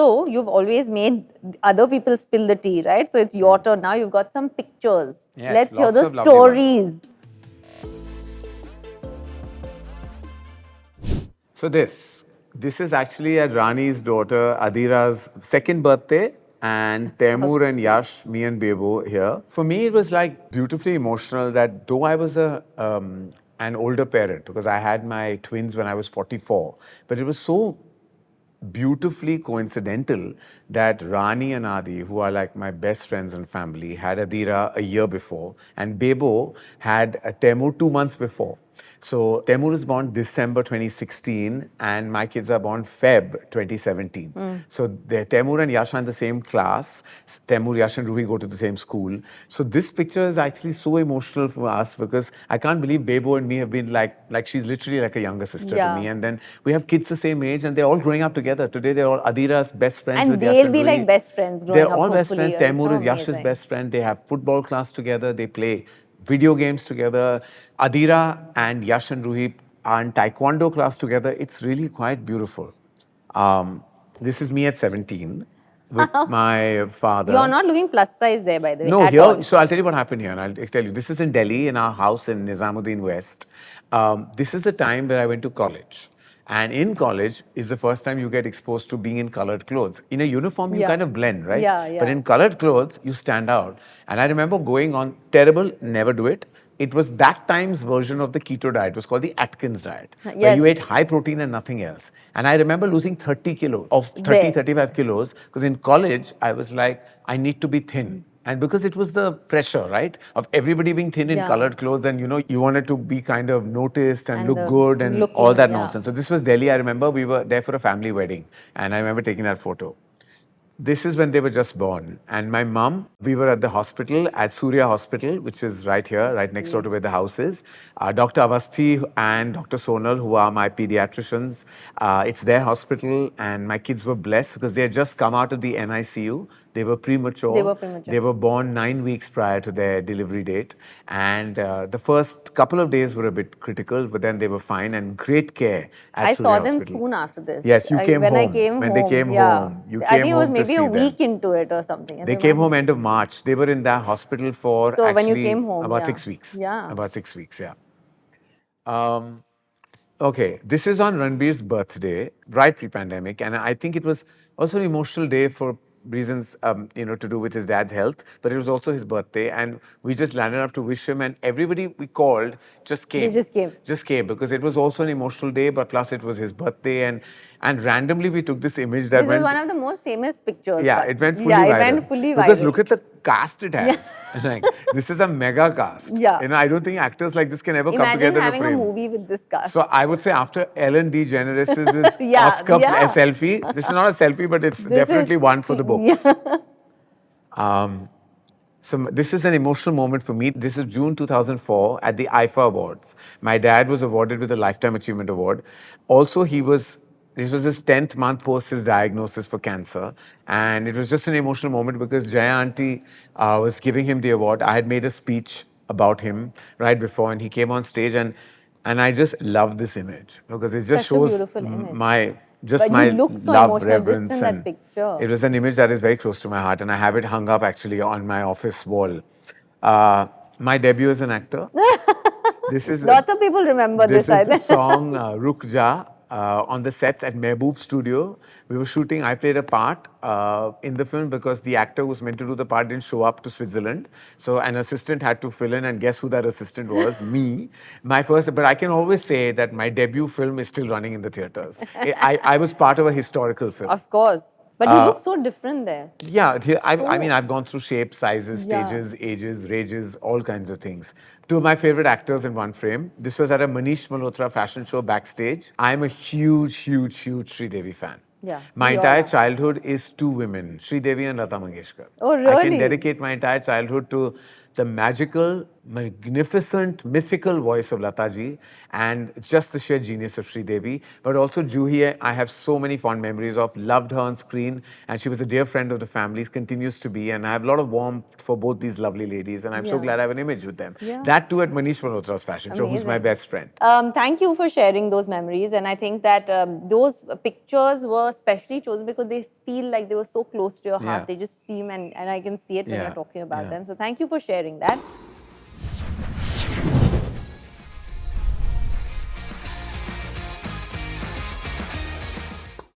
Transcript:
So you've always made other people spill the tea, right? So it's your turn now. You've got some pictures. Yes, Let's hear lots the of lovely ones. stories. So this is actually at Rani's daughter Adira's second birthday, and Taimur and Yash, me and Bebo here. For me, it was like beautifully emotional that though I was an older parent, because I had my twins when I was 44, but it was so beautifully coincidental that Rani and Adi, who are like my best friends and family, had Adira a year before, and Bebo had Taimur 2 months before. So Taimur was born December 2016, and my kids are born Feb 2017. So Taimur and Yash are in the same class. Taimur, Yash, and Ruhi go to the same school. So this picture is actually so emotional for us because I can't believe Bebo and me have been like she's literally like a younger sister to me. And then we have kids the same age, and they're all growing up together. Today they're all Adira's best friends And with Yash and they'll be Ruhi. like best friends growing They're up, all best hopefully. friends. Taimur So is Yash's amazing. best friend. They have football class together. They play video games together. Adira and Yash and Ruhi are in taekwondo class together. It's really quite beautiful. This is me at 17 with my father. You're not looking plus size there, by the way. No, at here, all. so I'll tell you what happened here, and I'll tell you. This is in Delhi, in our house in Nizamuddin West. This is the time where I went to college. And in college is the first time you get exposed to being in colored clothes. In a uniform, you Yeah. kind of blend, right? Yeah, But yeah. in colored clothes, you stand out. And I remember going on, terrible, never do it. It was that time's version of the keto diet. It was called the Atkins diet, where Yes. you ate high protein and nothing else. And I remember losing 30 kilos, of 30, There. 35 kilos, because in college, I was like, I need to be thin. And because it was the pressure, right, of everybody being thin in Yeah. colored clothes, and you wanted to be kind of noticed and And look the good and looking, all that yeah. nonsense. So this was Delhi. I remember we were there for a family wedding, and I remember taking that photo. This is when they were just born. And my mum, we were at the hospital, at Surya Hospital, which is right here, right next door to where the house is. Dr. Avasthi and Dr. Sonal, who are my pediatricians, it's their hospital. And my kids were blessed because they had just come out of the NICU. They were premature. They were premature. They were born 9 weeks prior to their delivery date. And the first couple of days were a bit critical, but then they were fine and great care at I Surya saw them Hospital. soon after this. Yes, you came when home. I came When home, they came yeah. home, you I came think it was home to maybe see a them. week into it or something. They came home end of March. They were in that hospital for So when you actually came home, about yeah. 6 weeks. Yeah. About 6 weeks, yeah. Okay, this is on Ranbir's birthday, right pre-pandemic, and I think it was also an emotional day for reasons, to do with his dad's health, but it was also his birthday, and we just landed up to wish him, and everybody we called just came. They just came. Just came because it was also an emotional day, but plus it was his birthday, and randomly we took this image that This went. is one of the most famous pictures. Yeah, it went fully viral. viral. It went fully viral. Because look at the cast it has. Like, this is a mega cast. Yeah. I don't think actors like this can ever come Imagine together in a having a frame. movie with this cast. So I would say after Ellen DeGeneres' Yeah, Oscar yeah. selfie, this is not a selfie, but it's This definitely is- one for the books. Yeah. So this is an emotional moment for me. This is June 2004 at the IFA Awards. My dad was awarded with a Lifetime Achievement Award. Also, this was his 10th month post his diagnosis for cancer. And it was just an emotional moment because Jaya Auntie was giving him the award. I had made a speech about him right before, and he came on stage, and I just love this image because it just Such a shows beautiful image. my But my you look so love, emotional just reverence, in that and picture. it was an image that is very close to my heart, and I have it hung up actually on my office wall. My debut as an actor. This is Lots of people remember this. is I the think. song Ruk Ja on the sets at Mehboob Studio. We were shooting. I played a part in the film because the actor who was meant to do the part didn't show up to Switzerland. So an assistant had to fill in, and guess who that assistant was? Me. But I can always say that my debut film is still running in the theaters. I was part of a historical film. Of course. But you look so different there. Yeah, I mean, I've gone through shapes, sizes, Yeah. stages, ages, rages, all kinds of things. Two of my favorite actors in one frame. This was at a Manish Malhotra fashion show backstage. I'm a huge, huge, huge Sridevi fan. Yeah, My we all entire are. childhood is two women, Sridevi and Lata Mangeshkar. Oh, I can really? dedicate my entire childhood to the magical, magnificent, mythical voice of Lataji, and just the sheer genius of Sri Devi. But also Juhi, I have so many fond memories of. Loved her on screen, and she was a dear friend of the family, continues to be. And I have a lot of warmth for both these lovely ladies, and I'm so Yeah. glad I have an image with them. Yeah. That too at Manish Malhotra's fashion show, who's my Amazing. best friend. Thank you for sharing those memories, and I think that those pictures were specially chosen because they feel like they were so close to your heart. Yeah. They just seem, and I can see it when Yeah. you're talking about Yeah. them. So thank you for sharing that.